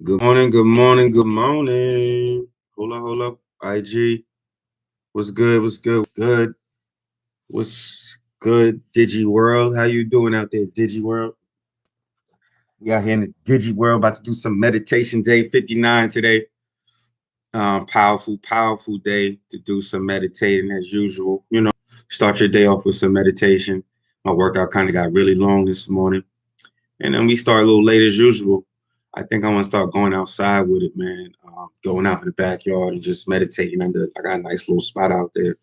Good morning, good morning, good morning. Hold up. IG. What's good? What's good? Good. What's good? Digi World. How you doing out there, Digi World? We out here in the Digi World about to do some meditation day 59 today. Powerful day to do some meditating as usual. Start your day off with some meditation. My workout kind of got really long this morning. And then we start a little late as usual. I think I want to start going outside with it, man. Going out in the backyard and just meditating under. I got a nice little spot out there.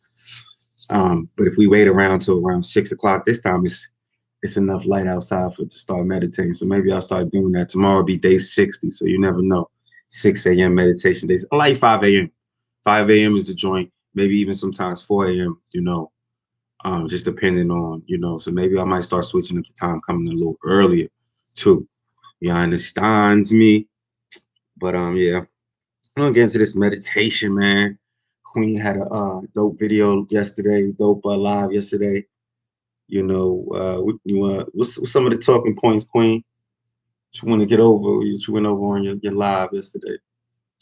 But if we wait around till around 6 o'clock, this time it's enough light outside for to start meditating. So maybe I'll start doing that. Tomorrow will be day 60, so you never know. 6 a.m. meditation days. I like 5 a.m. 5 a.m. is the joint. Maybe even sometimes 4 a.m. Just depending on. So maybe I might start switching up the time, coming a little earlier too. You understands me? But yeah, I'm gonna get into this meditation, man. Queen had a dope video yesterday, dope live yesterday. What's some of the talking points, Queen? You want to get over? You went over on your live yesterday.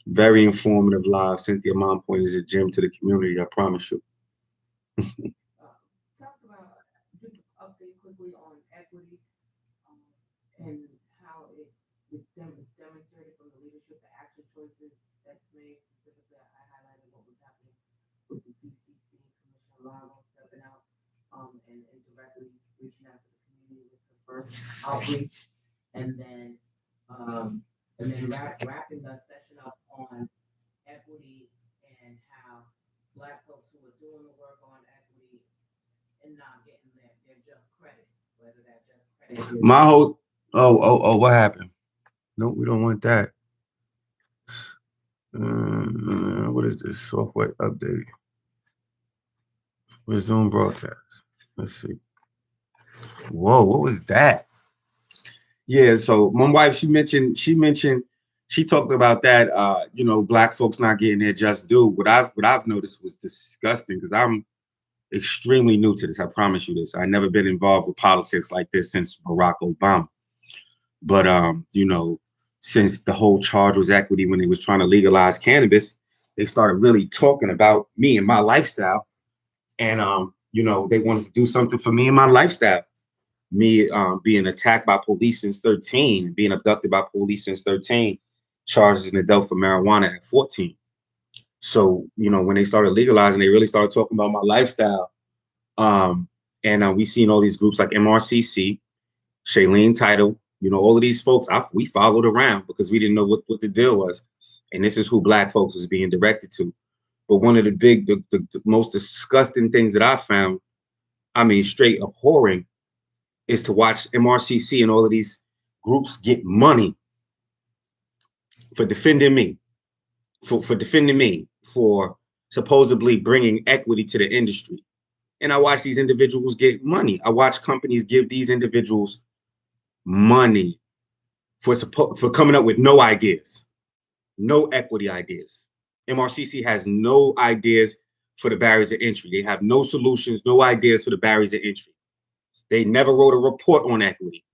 Very informative live. Cynthia Mom Point is a gem to the community. I promise you. Talk about just update quickly on equity and how it's demonstrated from the leadership, the action choices that's made. Specifically, I highlighted what was happening with the CCC Commissioner Lionel stepping out and directly reaching out to the community with the first outreach, and then um, wrapping the session up on equity and how Black folks who are doing the work on equity and not getting their just credit, whether that just credit is My whole what happened? No, we don't want that. What is this software update? Resume broadcast. Let's see. Whoa, what was that? Yeah, so my wife, she talked about that Black folks not getting their just due. What I've noticed was disgusting because I'm extremely new to this. I promise you this. I never been involved with politics like this since Barack Obama. But since the whole charge was equity when they was trying to legalize cannabis, they started really talking about me and my lifestyle. And they wanted to do something for me and my lifestyle. Me being attacked by police since 13, being abducted by police since 13, charged as an adult for marijuana at 14. So, when they started legalizing, they really started talking about my lifestyle. And we seen all these groups like MRCC, Shailene Title, all of these folks, we followed around because we didn't know what the deal was. And this is who Black folks was being directed to. But one of the most disgusting things that I found, I mean, straight abhorring, is to watch MRCC and all of these groups get money for defending me, for supposedly bringing equity to the industry. And I watch these individuals get money. I watch companies give these individuals money for coming up with no ideas, no equity ideas. MRCC has no ideas for the barriers of entry. They have no solutions, no ideas for the barriers of entry. They never wrote a report on equity,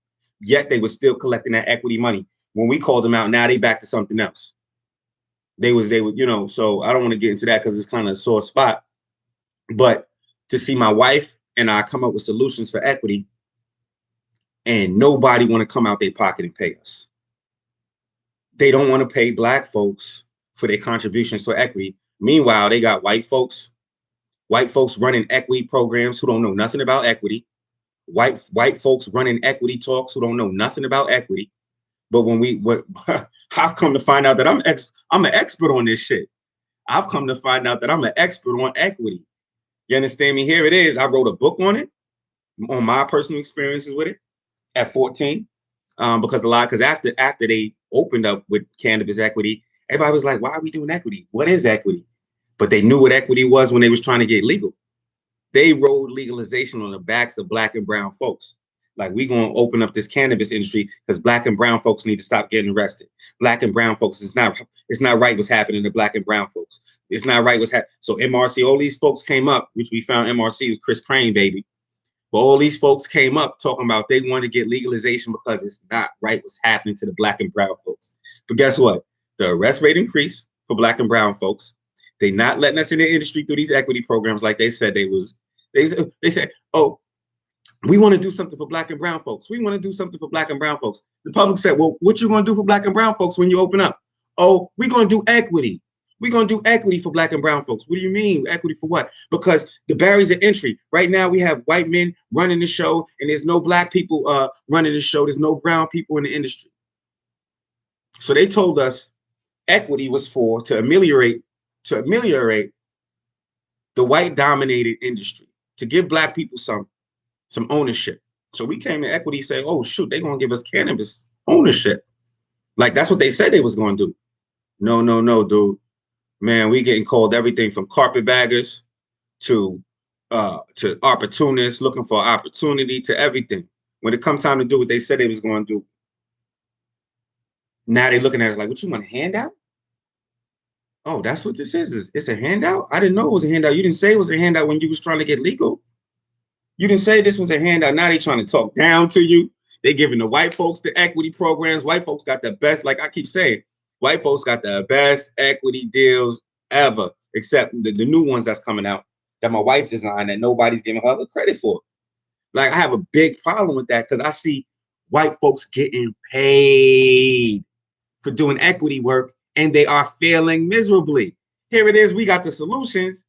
yet they were still collecting that equity money. When we called them out, now they back to something else. They would, so I don't want to get into that because it's kind of a sore spot. But to see my wife and I come up with solutions for equity and nobody want to come out their pocket and pay us. They don't want to pay Black folks for their contributions to equity. Meanwhile, they got white folks running equity programs who don't know nothing about equity. White folks running equity talks who don't know nothing about equity. But I've come to find out that I'm an expert on this shit. I've come to find out that I'm an expert on equity. You understand me? Here it is. I wrote a book on it, on my personal experiences with it at 14. Because after they opened up with cannabis equity, everybody was like, why are we doing equity? What is equity? But they knew what equity was when they was trying to get legal. They rode legalization on the backs of Black and brown folks. Like, we gonna open up this cannabis industry because Black and brown folks need to stop getting arrested. Black and brown folks, it's not right what's happening to Black and brown folks. It's not right what's happening. So MRC, all these folks came up, which we found MRC was Chris Crane, baby. But all these folks came up talking about they want to get legalization because it's not right what's happening to the Black and brown folks. But guess what? The arrest rate increased for Black and brown folks. They not letting us in the industry through these equity programs like they said they was. They said, oh, we want to do something for Black and brown folks. We want to do something for Black and brown folks. The public said, well, what you going to do for Black and brown folks when you open up? Oh, we're going to do equity. We're going to do equity for Black and brown folks. What do you mean equity for what? Because the barriers of entry. Right now, we have white men running the show, and there's no Black people running the show. There's no brown people in the industry. So they told us equity was to ameliorate the white-dominated industry, to give Black people some ownership. So we came to equity and said, oh, shoot, they're going to give us cannabis ownership. Like, that's what they said they was going to do. No, dude. Man, we getting called everything from carpetbaggers to opportunists looking for opportunity to everything. When it comes time to do what they said they was going to do, now they looking at us like, what, you want a handout? Oh, that's what this is. It's a handout? I didn't know it was a handout. You didn't say it was a handout when you was trying to get legal. You didn't say this was a handout. Now they trying to talk down to you. They giving the white folks the equity programs. White folks got the best, like I keep saying, white folks got the best equity deals ever, except the new ones that's coming out that my wife designed that nobody's giving her the credit for. Like, I have a big problem with that because I see white folks getting paid for doing equity work and they are failing miserably. Here it is. We got the solutions.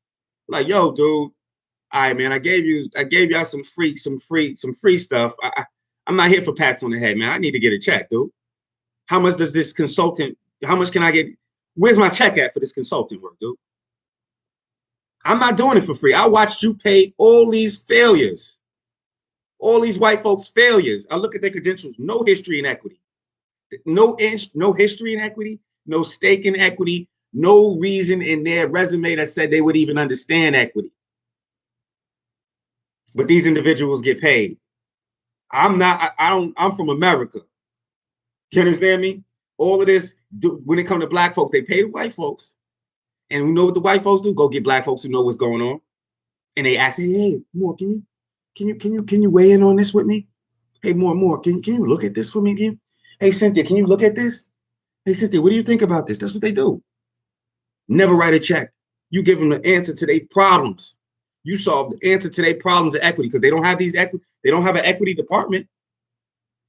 Like, yo, dude. All right, man. I gave y'all some free stuff. I'm not here for pats on the head, man. I need to get a check, dude. How much does this consultant? How much can I get? Where's my check at for this consulting work, dude? I'm not doing it for free. I watched you pay all these failures, all these white folks' failures. I look at their credentials. No history in equity. No history in equity. No stake in equity. No reason in their resume that said they would even understand equity. But these individuals get paid. I'm from America. You understand me? All of this, when it comes to Black folks, they pay the white folks. And we know what the white folks do. Go get Black folks who know what's going on. And they ask, hey, Moore, can you weigh in on this with me? Hey, Moore, can you look at this for me again? Hey, Cynthia, can you look at this? Hey, Cynthia, what do you think about this? That's what they do. Never write a check. You give them the answer to their problems. You solve the answer to their problems of equity because they don't have they don't have an equity department.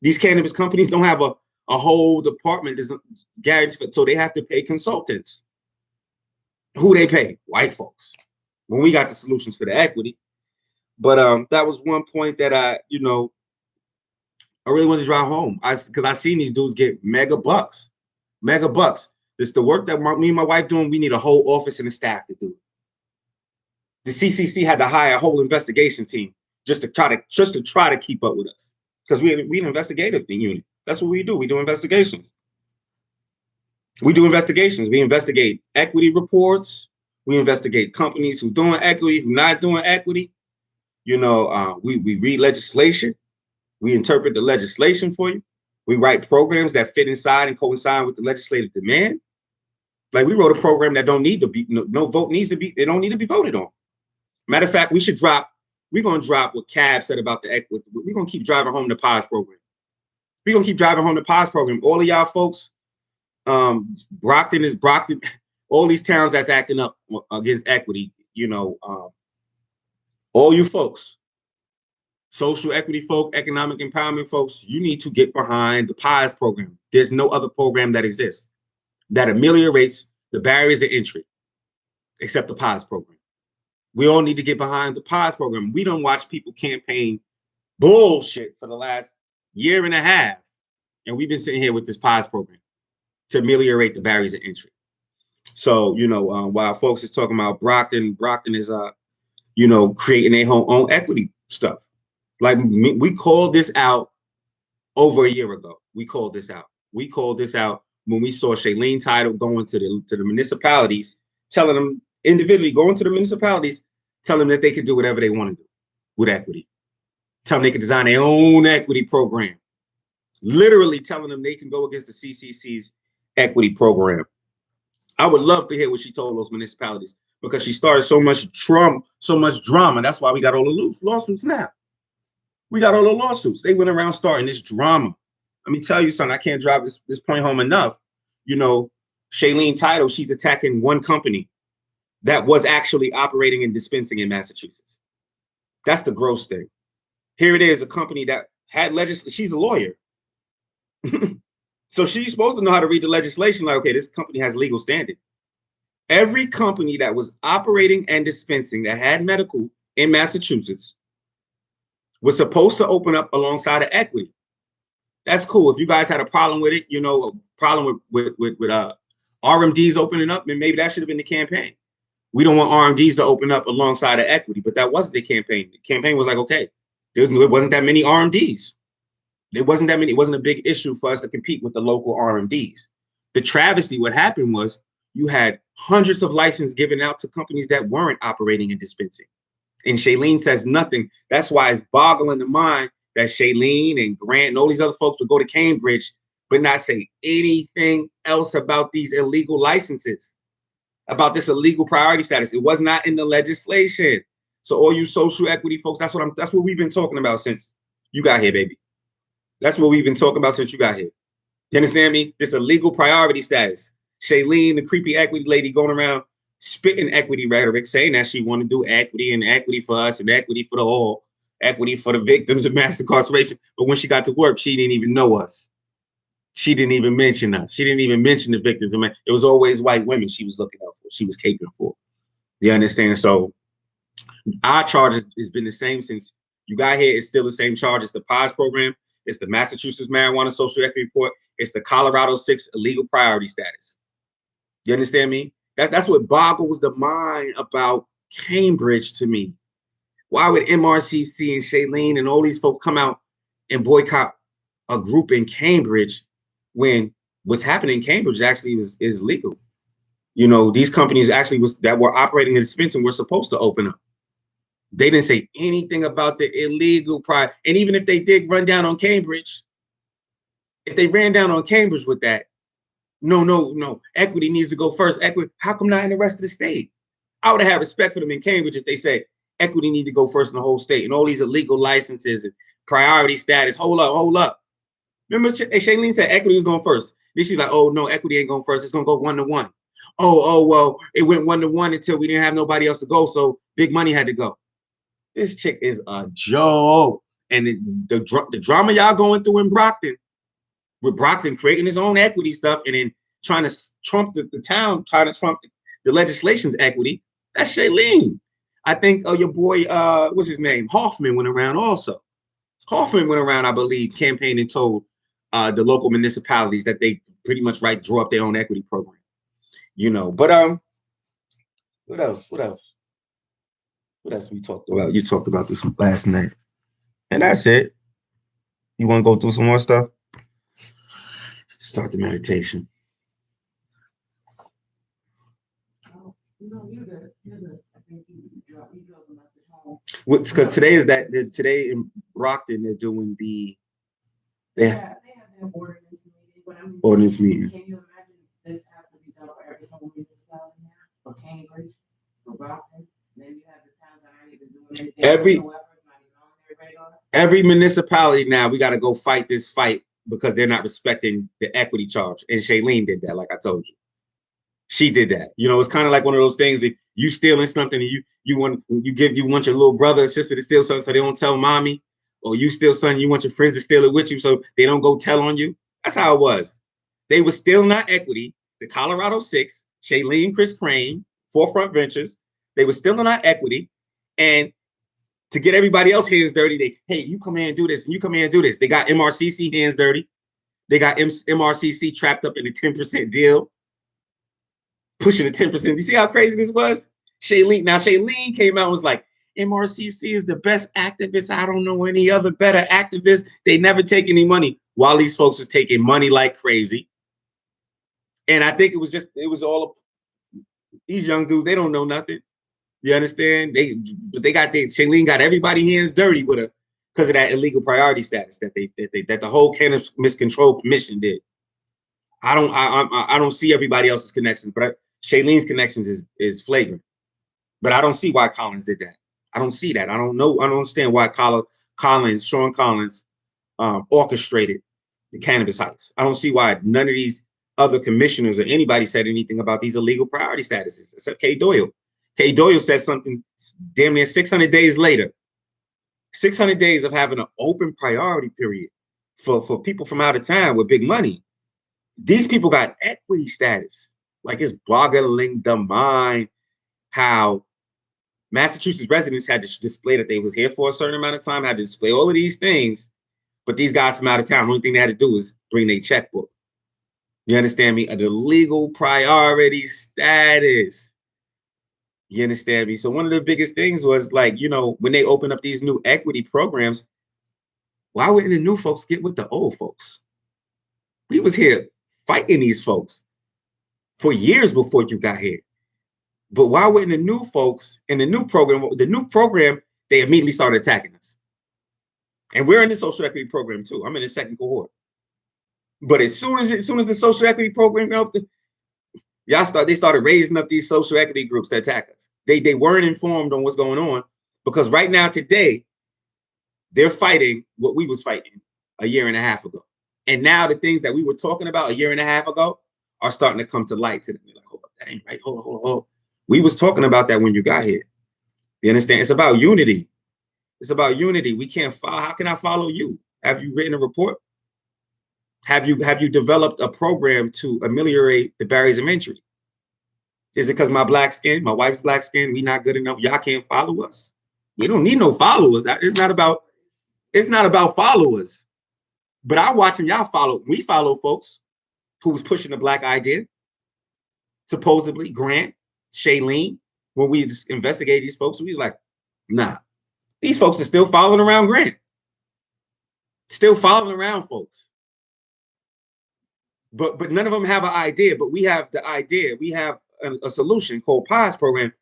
These cannabis companies don't have a whole department guaranteed, so they have to pay consultants. Who they pay? White folks. When we got the solutions for the equity. But that was one point that I really wanted to drive home. Because I seen these dudes get mega bucks. It's the work that me and my wife doing. We need a whole office and a staff to do. The CCC had to hire a whole investigation team just to try to keep up with us. Because we an investigative unit. That's what we do. We do investigations. We investigate equity reports. We investigate companies who doing equity, who not doing equity. We read legislation. We interpret the legislation for you. We write programs that fit inside and coincide with the legislative demand. Like, we wrote a program that don't need to be, no vote needs to be, they don't need to be voted on. Matter of fact, we're going to drop what Cab said about the equity. We're going to keep driving home the POS program. All of y'all folks, Brockton, all these towns that's acting up against equity, all you folks, social equity folk, economic empowerment folks, you need to get behind the POS program. There's no other program that exists that ameliorates the barriers of entry except the POS program. We all need to get behind the POS program. We don't watch people campaign bullshit for the last year and a half. And we've been sitting here with this POS program to ameliorate the barriers of entry. So, while folks is talking about Brockton is, creating their own equity stuff. Like, we called this out over a year ago. We called this out when we saw Shailene Title going to the municipalities, telling them individually, going to the municipalities, telling them that they could do whatever they want to do with equity. Tell them they can design their own equity program. Literally telling them they can go against the CCC's equity program. I would love to hear what she told those municipalities because she started so much drama. That's why we got all the lawsuits now. We got all the lawsuits. They went around starting this drama. Let me tell you something. I can't drive this point home enough. You know, Shailene Title, she's attacking one company that was actually operating and dispensing in Massachusetts. That's the gross thing. Here it is, a company that had legislation. She's a lawyer. So she's supposed to know how to read the legislation. Like, okay, this company has legal standing. Every company that was operating and dispensing that had medical in Massachusetts was supposed to open up alongside of equity. That's cool. If you guys had a problem with it, you know, a problem with RMDs opening up, then maybe that should have been the campaign. We don't want RMDs to open up alongside of equity, but that wasn't the campaign. The campaign was like, okay, it wasn't that many RMDs. It wasn't that many. It wasn't a big issue for us to compete with the local RMDs. The travesty, what happened was you had hundreds of licenses given out to companies that weren't operating and dispensing. And Shailene says nothing. That's why it's boggling the mind that Shailene and Grant and all these other folks would go to Cambridge, but not say anything else about these illegal licenses, about this illegal priority status. It was not in the legislation. So all you social equity folks, that's what we've been talking about since you got here, baby. That's what we've been talking about since you got here. You understand me? This illegal priority status. Shailene, the creepy equity lady, going around spitting equity rhetoric, saying that she want to do equity and equity for us and equity for the all, equity for the victims of mass incarceration. But when she got to work, she didn't even know us. She didn't even mention us. She didn't even mention the victims. It was always white women she was looking out for. She was caping for. You understand? So our charge has been the same since you got here. It's still the same charge. It's the POS program. It's the Massachusetts Marijuana Social Equity Report. It's the Colorado 6 illegal priority status. You understand me? That's what boggles the mind about Cambridge to me. Why would MRCC and Shailene and all these folks come out and boycott a group in Cambridge when what's happening in Cambridge actually is legal? You know, these companies actually that were operating and dispensing were supposed to open up. They didn't say anything about the illegal prior. And even if they did run down on Cambridge, if they ran down on Cambridge with that, no, equity needs to go first. Equity, how come not in the rest of the state? I would have had respect for them in Cambridge if they said equity need to go first in the whole state and all these illegal licenses and priority status. Hold up. Remember, Shailene said equity was going first. Then she's like, oh no, equity ain't going first. It's gonna go 1-to-1. Oh, well, it went 1-to-1 until we didn't have nobody else to go, so Big Money had to go. This chick is a joke. And the drama y'all going through in Brockton, with Brockton creating his own equity stuff and then trying to trump the town, trying to trump the legislation's equity, that's Shailene. I think your boy, what's his name? Hoffman went around also. Hoffman went around, I believe, campaigning and told the local municipalities that they pretty much draw up their own equity program. You know, but what else we talked about? You talked about this last night. And that's it. You want to go through some more stuff? Start the meditation. Oh, no, you're good. I think you drove the message home. Because today in Brockton, they're doing they have their ordinance meeting. But I mean, ordinance meeting. Can you imagine this has to be done for every single municipality now? For Cambridge, for Brockton, and then you have the towns that aren't even doing anything whatsoever. It's not even on their radar. Every municipality now, we got to go fight this fight because they're not respecting the equity charge. And Shailene did that, like I told you. She did that. You know, it's kind of like one of those things that you stealing something and you want your little brother or sister to steal something so they don't tell mommy, or you steal something, you want your friends to steal it with you so they don't go tell on you. That's how it was. They were still not equity. The Colorado 6, Shailene, Chris Crane, Forefront Ventures, they were still not equity. And to get everybody else hands dirty, hey, you come here and do this, and you come here and do this. They got MRCC hands dirty. They got MRCC trapped up in a 10% deal, pushing the 10%. You see how crazy this was? Shailene came out and was like, MRCC is the best activist. I don't know any other better activists. They never take any money, while these folks was taking money like crazy. And I think it was all these young dudes. They don't know nothing. You understand? Shailene got everybody hands dirty with her because of that illegal priority status that the whole Cannabis Control Commission did. I don't see everybody else's connections, but Shailene's connections is flagrant. But I don't see why Collins did that. I don't see that. I don't know. I don't understand why Sean Collins, orchestrated the cannabis heist. I don't see why none of these other commissioners or anybody said anything about these illegal priority statuses, except Kay Doyle. Kay Doyle said something damn near 600 days later. 600 days of having an open priority period for people from out of town with big money. These people got equity status. Like, it's boggling the mind how Massachusetts residents had to display that they was here for a certain amount of time, had to display all of these things, but these guys from out of town, the only thing they had to do was bring their checkbook. You understand me? The legal priority status. You understand me? So one of the biggest things was, like, you know, when they open up these new equity programs, why wouldn't the new folks get with the old folks? We was here fighting these folks for years before you got here. But why wouldn't the new folks in the new program, they immediately started attacking us? And we're in the social equity program too. I'm in the second cohort. But as soon as the social equity program opened, they started raising up these social equity groups to attack us. They weren't informed on what's going on, because right now, today, they're fighting what we was fighting a year and a half ago. And now the things that we were talking about a year and a half ago are starting to come to light to them. Like, hold up, that ain't right. Hold on. We was talking about that when you got here. You understand? It's about unity. It's about unity. We can't follow. How can I follow you? Have you written a report? Have you developed a program to ameliorate the barriers of entry? Is it because my black skin, my wife's black skin, we not good enough? Y'all can't follow us. We don't need no followers. It's not about followers. But I'm watching y'all follow. We follow folks who was pushing the black idea. Supposedly Grant, Shailene, when we investigated these folks, we was like, nah, these folks are still following around Grant. Still following around folks. But none of them have an idea. But we have the idea. We have a solution called POS program.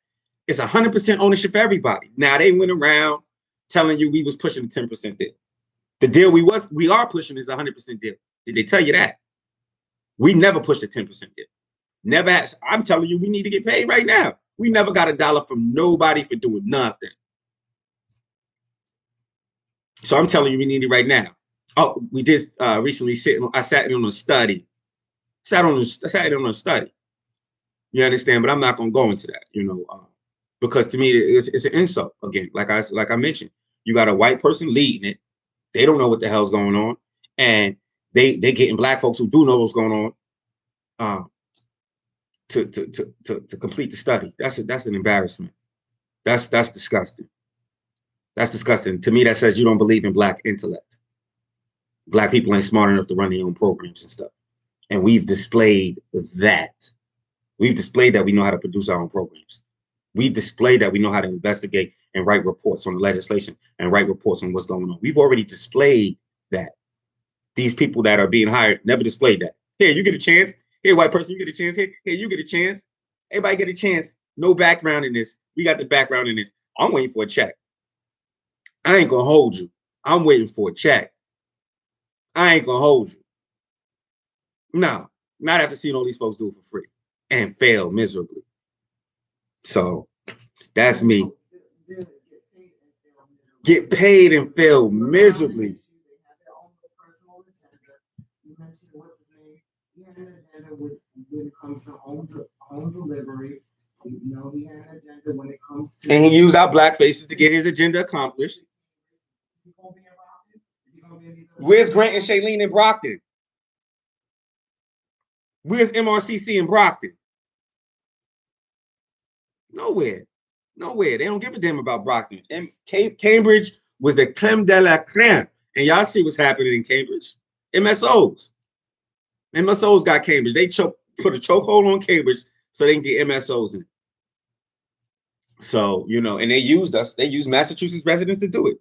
It's 100% ownership for everybody. Now, they went around telling you we was pushing the 10% deal. The deal we are pushing is 100% deal. Did they tell you that? We never pushed a 10% deal. Never has. I'm telling you, we need to get paid right now. We never got $1 from nobody for doing nothing. So I'm telling you, we need it right now. Oh, we did recently I sat on a study. Sat on a study. You understand? But I'm not gonna go into that, because to me it's an insult. Again, like I mentioned, you got a white person leading it. They don't know what the hell's going on, and they getting black folks who do know what's going on to complete the study. That's an embarrassment. That's disgusting. That's disgusting. To me, that says you don't believe in black intellect. Black people ain't smart enough to run their own programs and stuff. And we've displayed that. We've displayed that we know how to produce our own programs. We've displayed that we know how to investigate and write reports on the legislation and write reports on what's going on. We've already displayed that. These people that are being hired never displayed that. Here, you get a chance. Here, white person, you get a chance. Here, you get a chance. Everybody get a chance. No background in this. We got the background in this. I'm waiting for a check. I ain't gonna hold you. I'm waiting for a check. I ain't gonna hold you. No, not after seeing all these folks do it for free and fail miserably. So that's me. Get paid and fail miserably. You mentioned what's his name. He had an agenda when it comes to home delivery. He had an agenda when it comes to. And he used our black faces to get his agenda accomplished. Is he gonna be in Brockton? Is he gonna be in these? Where's Grant and Shailene in Brockton? Where's MRCC in Brockton? Nowhere. They don't give a damn about Brockton. And Cambridge was the creme de la creme. And y'all see what's happening in Cambridge. MSOs got Cambridge. They put a chokehold on Cambridge so they can get MSOs in. So, and they used us. They used Massachusetts residents to do it.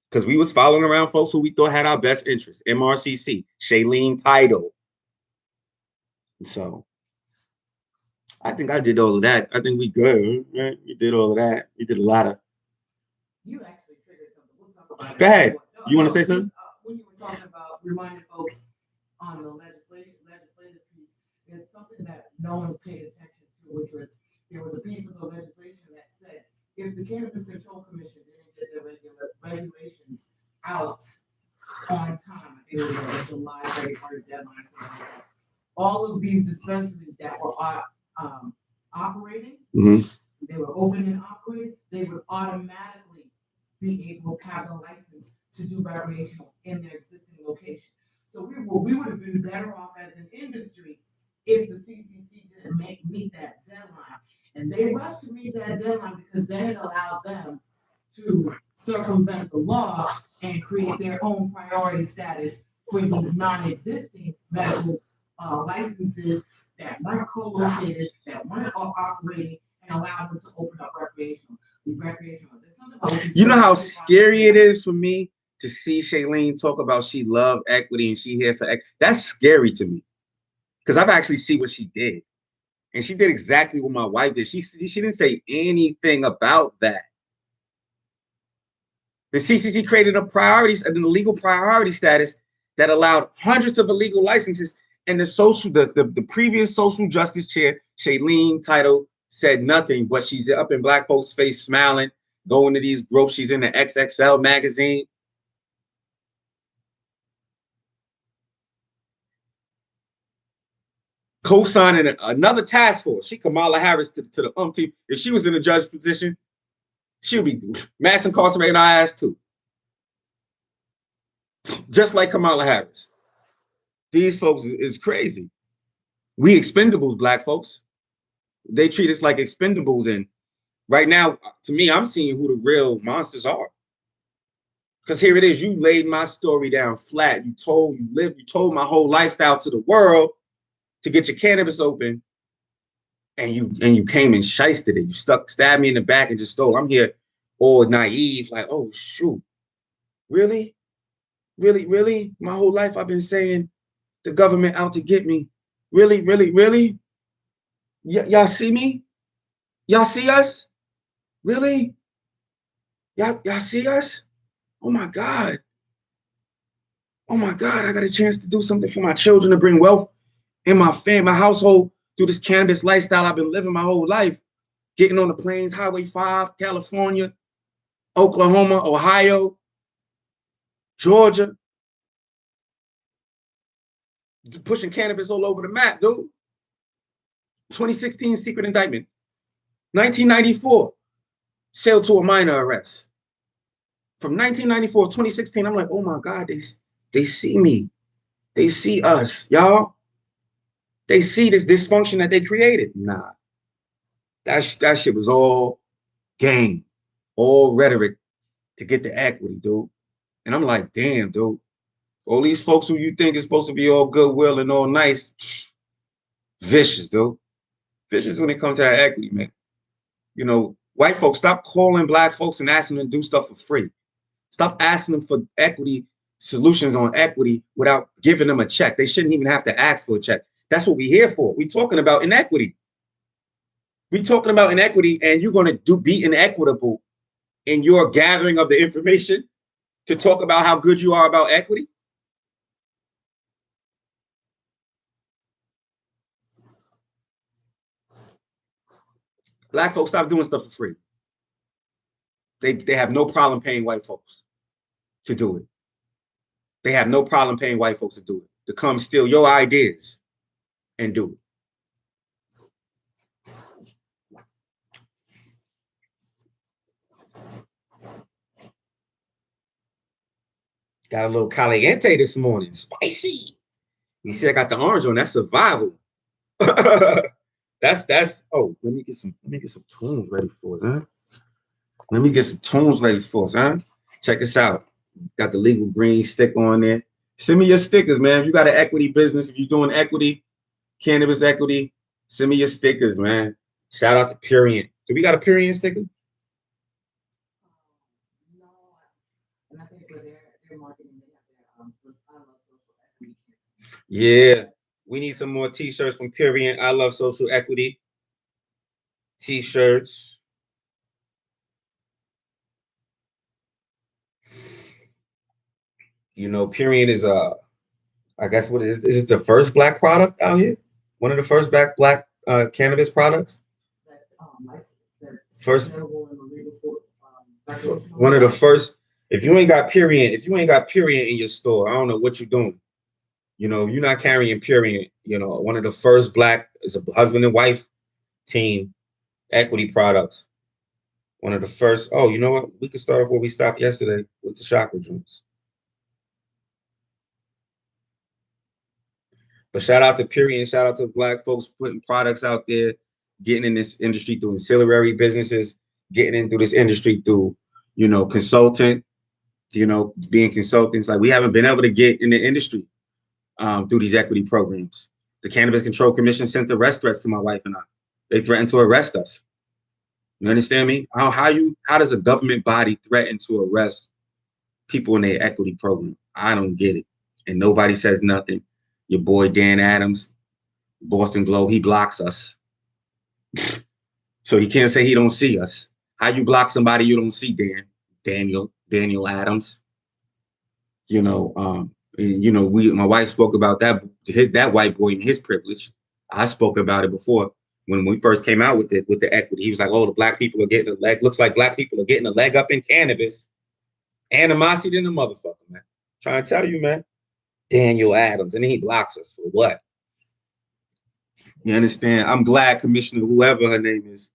Because we was following around folks who we thought had our best interests. MRCC, Shailene Title. So I think I did all of that. I think we good. Right? We did all of that. We did a lot of. You actually triggered something. We'll talk about Go ahead. No, you want to say something? When you were talking about reminding folks on the legislative piece, there's something that no one paid attention to, which was there was a piece of the legislation that said if the Cannabis Control Commission didn't get the regulations out on time. I think it was like a July 31st deadline. So all of these dispensaries that were operating, they were open and operating, they would automatically be able to have a license to do recreational in their existing location. So we would have been better off as an industry if the CCC didn't meet that deadline. And they rushed to meet that deadline because then it allowed them to circumvent the law and create their own priority status for these non-existing medical licenses that weren't co-located, that weren't operating, and allow them to open up recreational. There's something about you know how scary it is for me to see Shailene talk about she loved equity and she here for equity. That's scary to me because I've actually seen what she did, and she did exactly what my wife did. She didn't say anything about that. The CCC created an illegal priority status that allowed hundreds of illegal licenses. And the previous social justice chair, Shailene Title, said nothing, but she's up in black folks' face smiling, going to these groups. She's in the XXL magazine. Co-signing another task force. She Kamala Harris to the umpteenth. If she was in a judge position, she would be mass incarcerating our ass too. Just like Kamala Harris. These folks is crazy. We expendables, black folks. They treat us like expendables. And right now, to me, I'm seeing who the real monsters are. Because here it is. You laid my story down flat. You told my whole lifestyle to the world to get your cannabis open. And you came and shysted it. You stabbed me in the back and just stole. I'm here all naive, like, oh shoot. Really? Really, really? My whole life I've been saying the government out to get me. Really, really, really? Y'all see me? Y'all see us? Really? Y'all see us? Oh my God. Oh my God, I got a chance to do something for my children, to bring wealth in my family, my household, through this cannabis lifestyle I've been living my whole life. Getting on the planes, Highway 5, California, Oklahoma, Ohio, Georgia. Pushing cannabis all over the map, dude. 2016 secret indictment. 1994, sale to a minor arrest. From 1994 to 2016, I'm like, oh my God, they see me. They see us, y'all. They see this dysfunction that they created. Nah, that shit was all game, all rhetoric to get the equity, dude. And I'm like, damn, dude. All these folks who you think is supposed to be all goodwill and all nice, vicious, dude. Vicious when it comes to that equity, man. You know, white folks, stop calling black folks and asking them to do stuff for free. Stop asking them for equity solutions on equity without giving them a check. They shouldn't even have to ask for a check. That's what we're here for. We're talking about inequity. We're talking about inequity, and you're going to be inequitable in your gathering of the information to talk about how good you are about equity. Black folks, stop doing stuff for free. They have no problem paying white folks to do it. They have no problem paying white folks to do it, to come steal your ideas and do it. Got a little caliente this morning, spicy. You see, I got the orange on. That's survival. that's. Oh, let me get some tunes ready for us, huh? Let me get some tunes ready for us, huh? Check this out. Got the legal green sticker on there. Send me your stickers, man. If you got an equity business, if you're doing equity, cannabis equity, send me your stickers, man. Shout out to Purient. Do we got a Purient sticker? No, and I think for their marketing, they have their I love social equity. Yeah, we need some more t-shirts from Purient. I love social equity. T-shirts. You know, Purient is I guess what is this? Is the first black product out here? One of the first black cannabis products. That's First. One of the first, if you ain't got Purion, if you ain't got Purion in your store, I don't know what you're doing. You know, if you're not carrying Purion, you know, one of the first black is a husband and wife team equity products. One of the first, oh, you know what? We could start off where we stopped yesterday with the chakra drinks. But shout out to Purion, shout out to black folks putting products out there, getting in this industry through ancillary businesses, getting into this industry through, you know, consultant, you know, being consultants. Like we haven't been able to get in the industry through these equity programs. The Cannabis Control Commission sent arrest threats to my wife and I. They threatened to arrest us. You understand me? How does a government body threaten to arrest people in their equity program? I don't get it. And nobody says nothing. Your boy Dan Adams, Boston Globe, he blocks us. So he can't say he don't see us. How you block somebody you don't see, Daniel Adams? You know, my wife spoke about that white boy and his privilege. I spoke about it before when we first came out with the equity. He was like, "Oh, the black people are getting a leg. Looks like black people are getting a leg up in cannabis. Animosity than the motherfucker, man. Trying to tell you, man. Daniel Adams, and then he blocks us for what? You understand? I'm glad Commissioner, whoever her name is,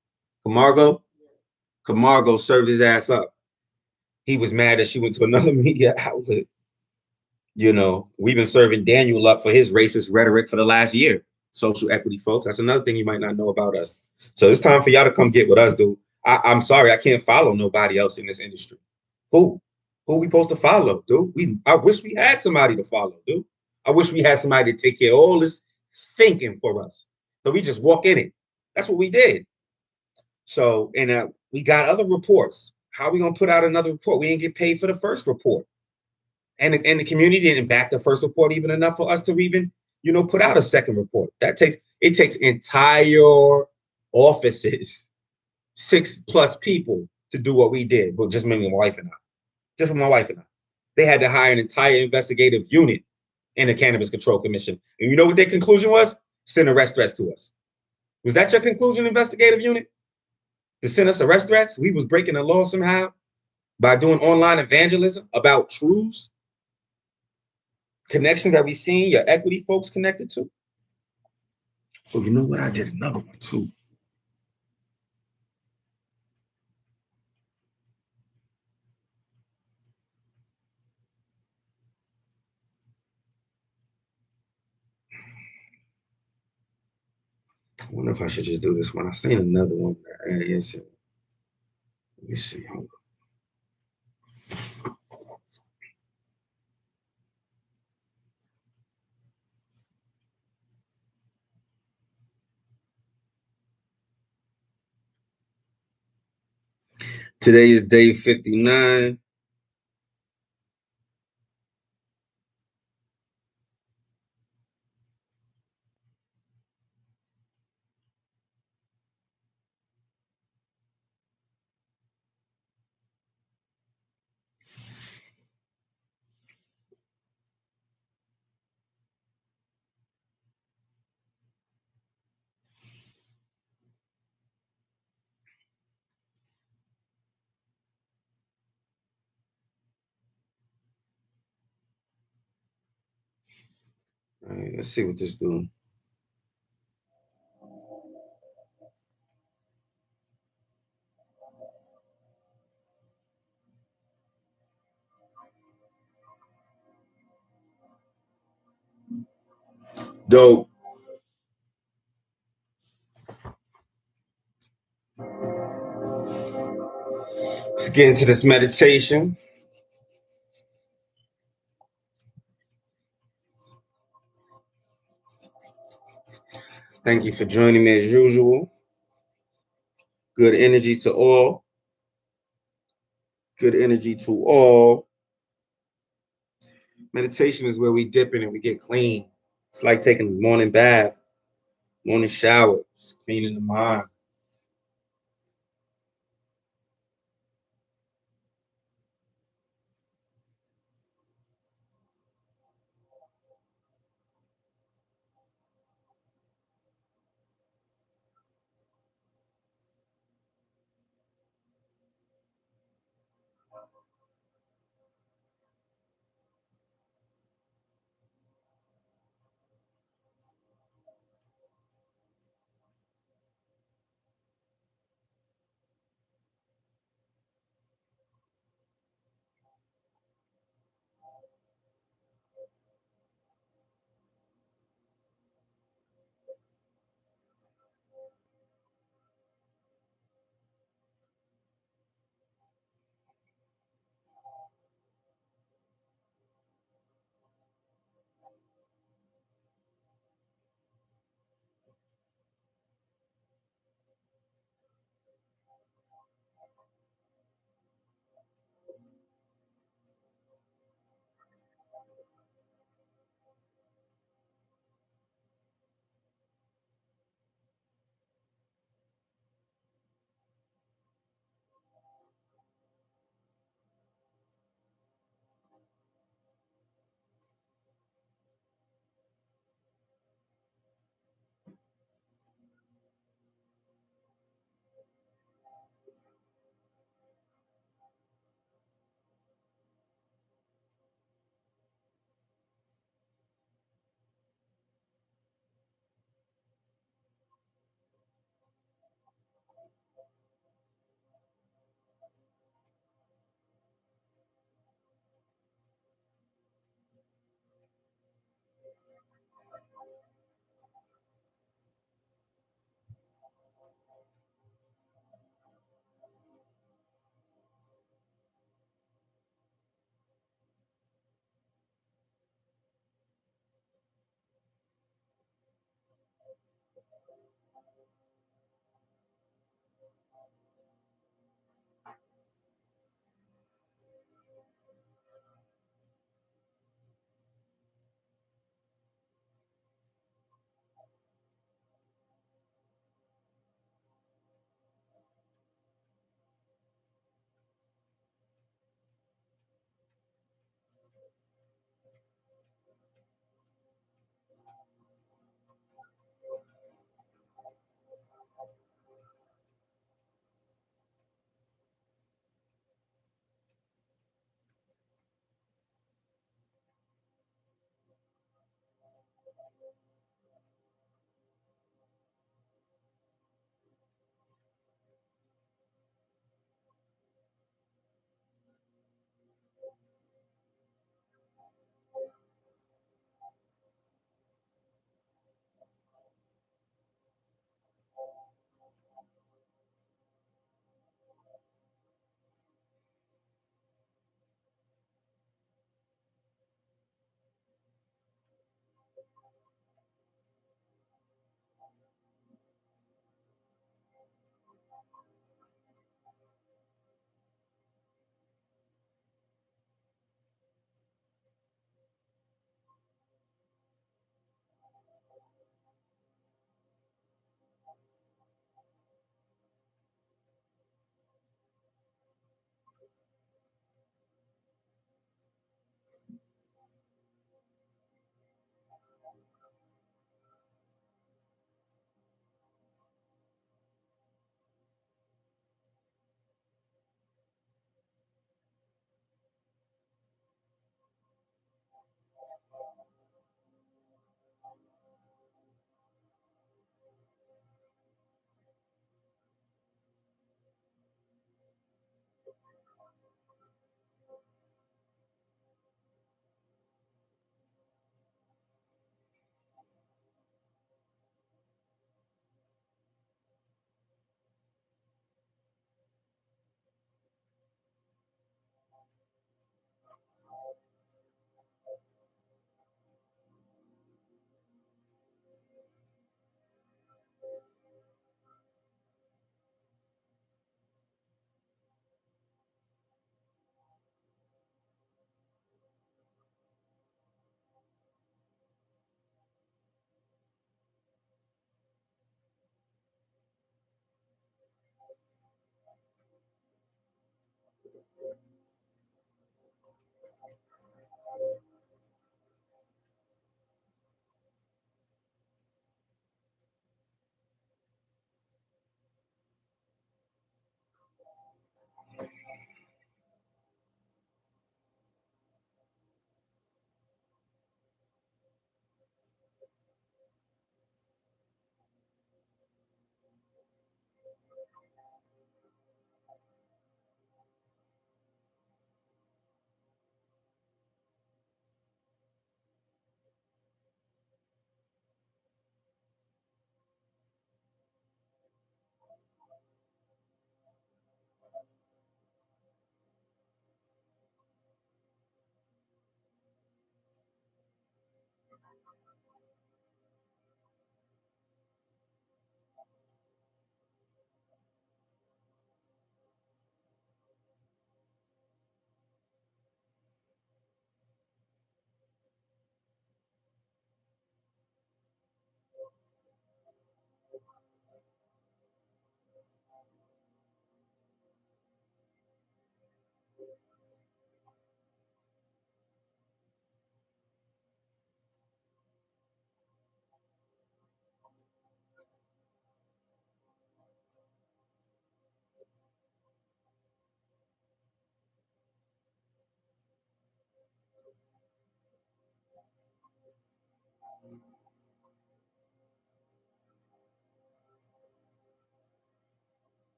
Camargo served his ass up. He was mad that she went to another media outlet. You know, we've been serving Daniel up for his racist rhetoric for the last year. Social equity, folks. That's another thing you might not know about us. So it's time for y'all to come get with us, dude. I'm sorry, I can't follow nobody else in this industry. Who? Who we supposed to follow, dude? I wish we had somebody to follow, dude. I wish we had somebody to take care of all this thinking for us. So we just walk in it. That's what we did. So, and we got other reports. How are we gonna put out another report? We didn't get paid for the first report. And the community didn't back the first report even enough for us to even, you know, put out a second report. It takes entire offices, 6+ people to do what we did, but just me and my wife and I. Just my wife and I. They had to hire an entire investigative unit in the Cannabis Control Commission. And you know what their conclusion was? Send arrest threats to us. Was that your conclusion, investigative unit? To send us arrest threats? We was breaking the law somehow by doing online evangelism about truths? Connections that we seen your equity folks connected to. Oh, you know what? I did another one too. I wonder if I should just do this one. I've seen another one. Let me see. Hold on. Today is day 59. All right, let's see what this doing. Dope. Let's get into this meditation. Thank you for joining me as usual. Good energy to all. Good energy to all. Meditation is where we dip in and we get clean. It's like taking a morning bath, morning shower, just cleaning the mind.